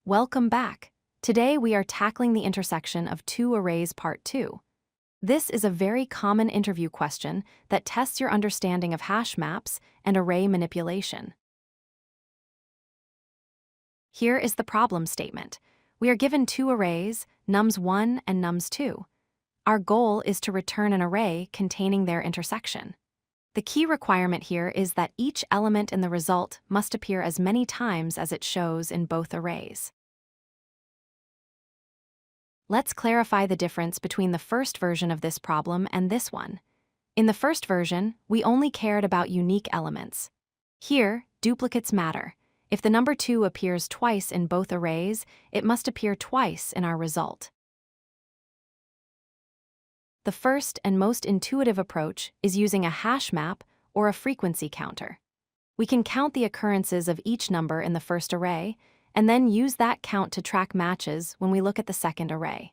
Welcome back. Today we are tackling the intersection of two arrays part 2. This is a very common interview question that tests your understanding of hash maps and array manipulation. Here is the problem statement. We are given two arrays, nums1 and nums2. Our goal is to return an array containing their intersection. The key requirement here is that each element in the result must appear as many times as it shows in both arrays. Let's clarify the difference between the first version of this problem and this one. In the first version, we only cared about unique elements. Here, duplicates matter. If the number 2 appears twice in both arrays, it must appear twice in our result. The first and most intuitive approach is using a hash map or a frequency counter. We can count the occurrences of each number in the first array, and then use that count to track matches when we look at the second array.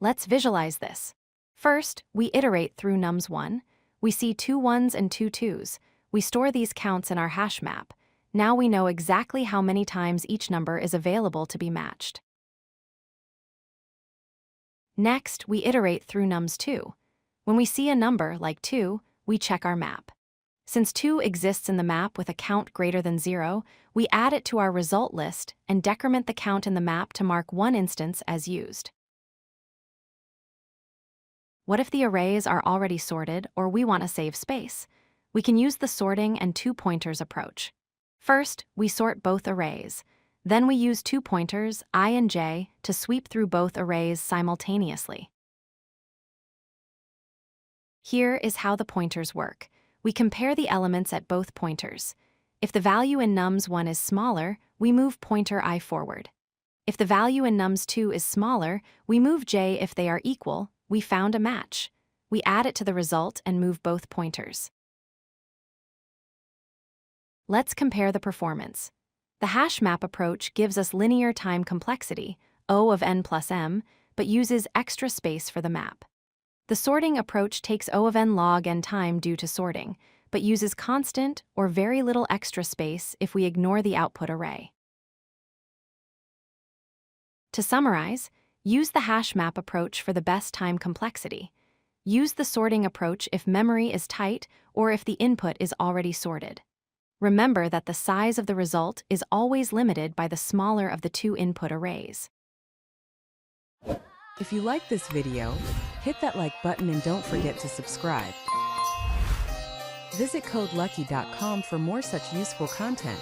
Let's visualize this. First, we iterate through nums1. We see two 1s and two 2s. We store these counts in our hash map. Now we know exactly how many times each number is available to be matched. Next, we iterate through nums2. When we see a number like 2, we check our map. Since 2 exists in the map with a count greater than 0, we add it to our result list and decrement the count in the map to mark one instance as used. What if the arrays are already sorted or we want to save space? We can use the sorting and two pointers approach. First, we sort both arrays. Then we use two pointers, I and j, to sweep through both arrays simultaneously. Here is how the pointers work. We compare the elements at both pointers. If the value in nums1 is smaller, we move pointer I forward. If the value in nums2 is smaller, we move j. If they are equal, we found a match. We add it to the result and move both pointers. Let's compare the performance. The hash map approach gives us linear time complexity, O of n plus m, but uses extra space for the map. The sorting approach takes O of n log n time due to sorting, but uses constant or very little extra space if we ignore the output array. To summarize, use the hash map approach for the best time complexity. Use the sorting approach if memory is tight or if the input is already sorted. Remember that the size of the result is always limited by the smaller of the two input arrays. If you like this video, hit that like button and don't forget to subscribe. Visit codelucky.com for more such useful content.